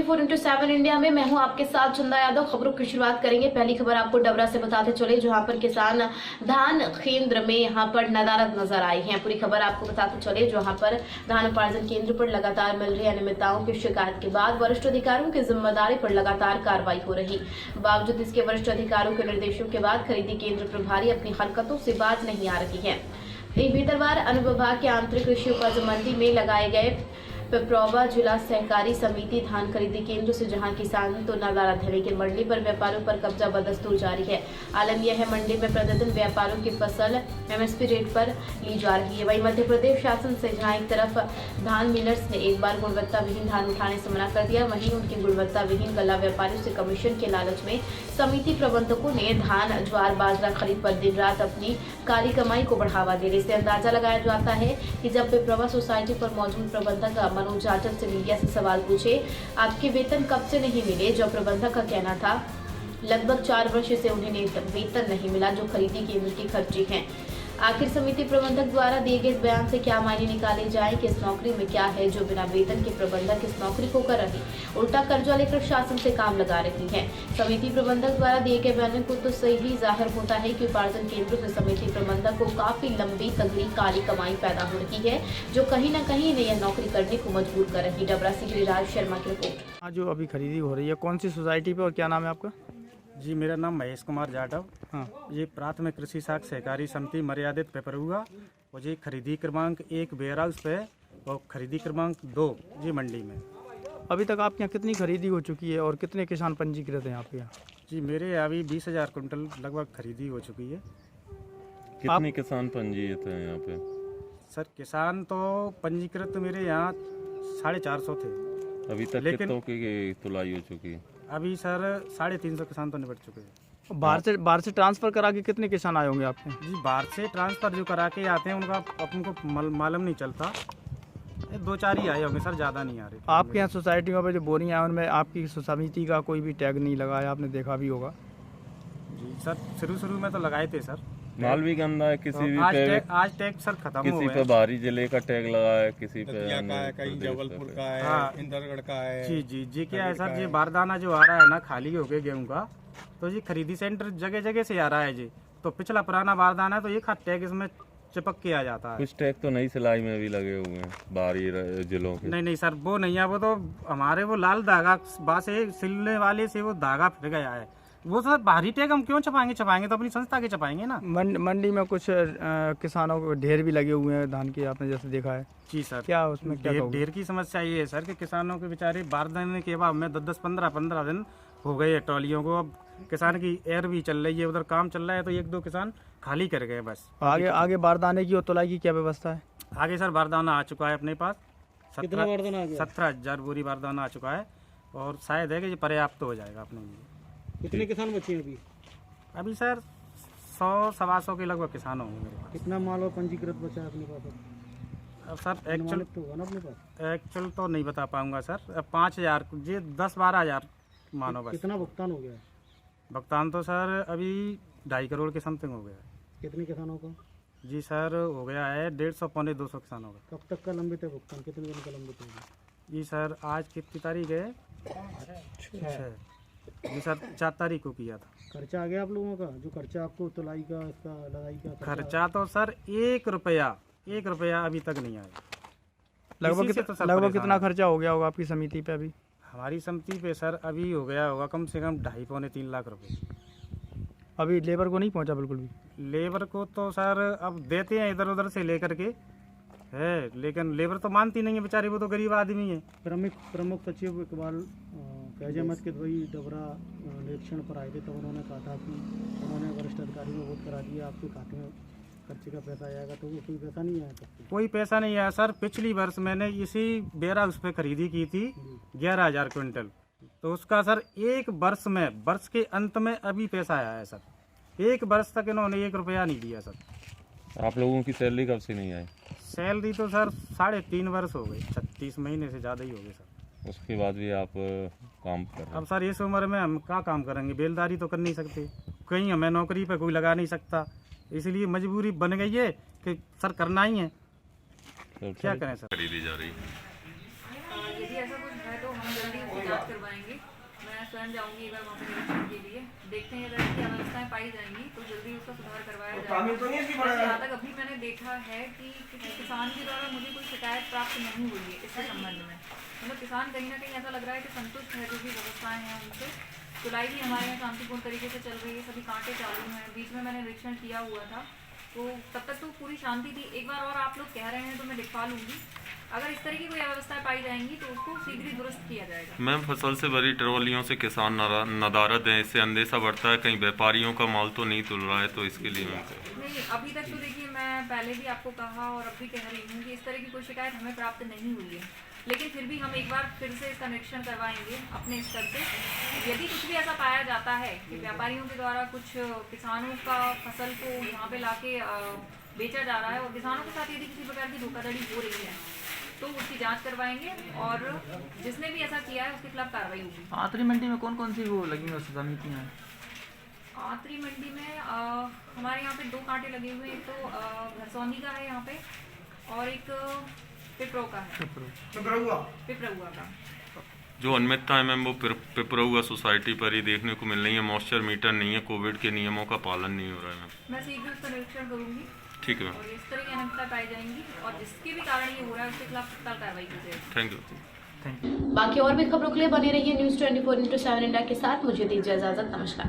24x7 India में मैं हूं आपके साथ चंदा यादव। खबरों की शुरुआत करेंगे। पहली खबर आपको डबरा से बताते चले, जहां पर किसान धान केंद्र में यहां पर नदारद नजर आई है। पूरी खबर आपको बताते चले, जहां पर धान उपार्जन केंद्र पर लगातार मिल रही अनियमितताओं की शिकायत के बाद वरिष्ठ अधिकारियों की जिम्मेदारी पर लगातार कार्रवाई हो रही। बावजूद इसके वरिष्ठ अधिकारियों के निर्देशों के बाद खरीदी केंद्र प्रभारी अपनी हरकतों से बाज नहीं आ रही है। भीतरवार अनुविभाग के आंतरिक कृषि उपज मंडी में लगाए गए पिपरौवा जिला सहकारी समिति धान खरीदी केंद्र से जहां किसान तो नदारद है, लेकिन मंडी पर व्यापारियों पर कब्जा बदस्तूर जारी है। आलम यह है, मंडी में प्रतिदिन व्यापारियों की फसल एमएसपी रेट पर ली जा रही है। वहीं मध्य प्रदेश शासन से जहां एक तरफ धान मिलर्स ने एक बार गुणवत्ता विहीन धान उठाने से मना कर दिया, वहीं उनकी गुणवत्ता विहीन गल्ला व्यापारियों से कमीशन के लालच में समिति प्रबंधकों ने धान ज्वार बाजरा खरीद पर दिन रात अपनी काली कमाई को बढ़ावा देने से अंदाजा लगाया जाता है कि जब पिपरौवा सोसाइटी पर मौजूद प्रबंधक मनोज जाटव से मीडिया से सवाल पूछे, आपके वेतन कब से नहीं मिले? जो प्रबंधक का कहना था लगभग 4 वर्ष से उन्हें वेतन नहीं मिला, जो खरीदी केंद्र की खर्ची है। आखिर समिति प्रबंधक द्वारा दिए गए बयान से क्या मायने निकाले जाएं कि इस नौकरी में क्या है जो बिना वेतन के प्रबंधक इस नौकरी को कर रही, उल्टा कर्जा लेकर शासन से काम लगा रही है। समिति प्रबंधक द्वारा दिए गए बयान को तो सही जाहिर होता है कि उपार्जन केंद्रों से समिति प्रबंधक को काफी लंबी तगड़ी काली कमाई पैदा हो रही है, जो कहीं न कहीं इन्हें यह नौकरी करने को मजबूर कर रही। डबरा से गिरिराज शर्मा की रिपोर्ट। जो अभी खरीदी हो रही है कौन सी सोसाइटी पे और क्या नाम है आपका? जी, मेरा नाम महेश कुमार जाटव। हाँ, ये प्राथमिक कृषि साख सहकारी समिति मर्यादित पेपरुआ और जी खरीदी क्रमांक 1 वेयर हाउस पे और खरीदी क्रमांक 2 जी मंडी में। अभी तक आपके यहाँ कितनी खरीदी हो चुकी है और कितने किसान पंजीकृत हैं आपके यहाँ? जी, मेरे यहाँ अभी 20,000 कुंटल लगभग खरीदी हो चुकी है। कितने किसान पंजीकृत हैं यहाँ पे? सर, किसान तो पंजीकृत मेरे यहाँ 450 थे। अभी तक लेकिन- कितनों की तुलाई हो चुकी है? अभी सर 350 किसान तो निपट चुके हैं। बाहर से ट्रांसफर करा के कितने किसान आए होंगे आपके? जी, बाहर से ट्रांसफ़र जो करा के आते हैं उनका अपन को मालूम नहीं चलता। 2-4 ही आए होंगे सर, ज़्यादा नहीं आ रहे। आपके यहाँ सोसाइटियों पे जो बोरियां हैं उनमें आपकी समिति का कोई भी टैग नहीं लगा है, आपने देखा भी होगा। जी सर, शुरू में तो लगाए थे सर। माल भी गंदा है, किसी भी आज पे आज टैग सर खत्म हो किसी गया पे है। बाहरी जिले का टैग लगा है, किसी पे दतिया अन्य का है, कहीं प्रदेश जबलपुर पे। का है, हाँ। इंदरगढ़ का है। जी क्या है सर, जी बारदाना जो आ रहा है ना खाली हो गया गेहूं का, तो जी खरीदी सेंटर जगह जगह से आ रहा है जी। तो पिछला पुराना बारदाना है तो एक हाथ टैग इसमें चिपक के आ जाता है। कुछ टैग तो नई सिलाई में भी लगे हुए हैं बाहरी जिलों के। नहीं सर, वो नहीं है, वो तो हमारे वो लाल धागा बासे सिलने वाले से वो धागा फिर गया है। वो सर बाहरी टैग हम क्यों छपाएंगे तो अपनी संस्था के छपाएंगे ना। मंडी में कुछ किसानों को ढेर भी लगे हुए हैं धान के, आपने जैसे देखा है। जी सर, क्या उसमें क्या कहोगे? ढेर की समस्या ये है सर कि किसानों के बेचारे बारदाने के बाद में 10-10, 15-15 दिन हो गए ट्रॉलियों को। अब किसान की एयर भी चल रही है, उधर काम चल रहा है, तो 1-2 किसान खाली कर गए बस। आगे बारदाने की और तुलाई की क्या व्यवस्था है? आगे सर बारदाना आ चुका है अपने पास। 17,000 बोरी बारदाना आ चुका है और शायद है कि ये पर्याप्त हो जाएगा अपने लिए। कितने किसान बचे हैं अभी? अभी सर 100-125 के लगभग किसान होंगे मेरे पास। कितना माल और पंजीकृत बचा है अपने पास? अब सर अनुमानित तो होगा ना अपने पास? एक्चुअल तो नहीं बता पाऊंगा सर। 5,000 जी 10-12,000 मानो बस। कितना भुगतान हो गया है? भुगतान तो सर अभी 2.5 करोड़ के समथिंग हो गया है। कितने किसानों का? जी सर, हो गया है 150-200 किसानों का। कब तक का लंबित है भुगतान? कितने दिन का लंबित है? जी सर, आज कितनी तारीख है? 6। जी सर, 4 तारीख को किया था। खर्चा आ गया आप लोगों का? जो खर्चा आपको तुलाई का, इसका लड़ाई का खर्चा तो सर 1 रुपया अभी तक नहीं आया। लगभग इसी से तो सब लगभग परेशान कितना हैं। खर्चा हो गया होगा आपकी समिति पे अभी? हमारी समिति पे सर अभी हो गया होगा कम से कम 2.5-3 लाख रुपए। अभी लेबर को नहीं पहुंचा बिल्कुल भी? लेबर को तो सर अब देते हैं इधर उधर से लेकर के है, लेकिन लेबर तो मानती नहीं है बेचारी, वो तो गरीब आदमी है। प्रमुख सचिव इकबाल फैज अहमद के वही डबरा निरीक्षण पर आए थे, तब उन्होंने कहा था कि उन्होंने वरिष्ठ अधिकारी में वोट करा दिया, आपके खाते में खर्चे का पैसा आएगा, तो वो कोई पैसा नहीं आया तब? कोई पैसा नहीं आया सर। पिछली वर्ष मैंने इसी बेरा उस पर खरीदी की थी 11,000 क्विंटल, तो उसका सर 1 वर्ष में, वर्ष के अंत में अभी पैसा आया है सर। 1 वर्ष तक इन्होंने 1 रुपया नहीं दिया सर। आप लोगों की सैलरी कब से नहीं आई? सैलरी तो सर 3.5 वर्ष हो गए, 36 महीने से ज़्यादा ही हो गए सर। उसके बाद भी आप काम कर रहे अब सर इस उम्र में हम क्या काम करेंगे? बेलदारी तो कर नहीं सकते, कहीं हमें नौकरी पे कोई लगा नहीं सकता, इसलिए मजबूरी बन गई है कि सर करना ही है। हो? क्या करें सर? खरीदी जा रही यदि ऐसा कुछ है तो हम जल्दी जांच करवाएंगे। मैं स्वयं जाऊंगी एक बार वहाँ पे निरीक्षण के लिए, देखते हैं अगर ऐसी अव्यवस्थाएं पाई जाएंगी तो जल्दी उसका सुधार करवाया जाएगा। वैसे यहाँ तक अभी मैंने देखा है कि किसी किसान के द्वारा मुझे कोई शिकायत प्राप्त नहीं हुई है इसके संबंध में। मतलब किसान कहीं ना कहीं ऐसा लग रहा है कि संतुष्ट है जो भी व्यवस्थाएं हैं उनसे। तुलाई भी हमारे यहाँ शांतिपूर्ण तरीके से चल रही है, सभी कांटे चालू हैं। बीच में मैंने निरीक्षण किया हुआ था तो तब तक तो पूरी शांति थी। एक बार और आप लोग कह रहे हैं तो मैं दिखवा लूंगी, अगर इस तरह की कोई अव्यवस्थाएं पाई जाएंगी तो उसको शीघ्र ही दुरुस्त किया जाएगा। मैम, फसल से भरी ट्रॉलियों से किसान नदारद हैं, इससे अंदेशा बढ़ता है कहीं व्यापारियों का माल तो नहीं तुल रहा है, तो इसके लिए मैम नहीं, अभी तक तो देखिए मैं पहले भी आपको कहा और अब भी कह रही हूँ कि इस तरह की कोई शिकायत हमें प्राप्त नहीं हुई है, लेकिन फिर भी हम एक बार फिर से इसका निरीक्षण करवाएंगे अपने स्तर से। यदि कुछ भी ऐसा पाया जाता है कि व्यापारियों के द्वारा कुछ किसानों का फसल को यहाँ पे लाके बेचा जा रहा है और किसानों के साथ यदि किसी प्रकार की धोखाधड़ी हो रही है तो उसकी जांच करवाएंगे और जिसने भी ऐसा किया है उसके खिलाफ कार्रवाई होगी। आतरी मंडी में कौन कौन सी वो लगी हुई समितियाँ हैं? आतरी मंडी में हमारे यहाँ पे 2 कांटे लगे हुए हैं, एक तो घरसौनी का है यहाँ पे और एक पिपरो का है, पिपरुआ का। जो अनियमितता है मैम वो पिपरुआ सोसाइटी पर ही देखने को मिल रही है। मॉइस्चर मीटर नहीं है, कोविड के नियमों का पालन नहीं हो रहा है मैम। मैं शीघ्र उसका निरीक्षण करूंगी। ठीक है मैम, और इस तरह की अनियमितता पाई जाएंगी और जिसके भी कारण ये हो रहा है उसके खिलाफ तत्काल कार्रवाई की जाएगी। Thank you. बाकी और भी खबरों के लिए बने रहिए न्यूज़ 24/7 इंडिया के साथ। मुझे दीजिए इजाजत, नमस्कार।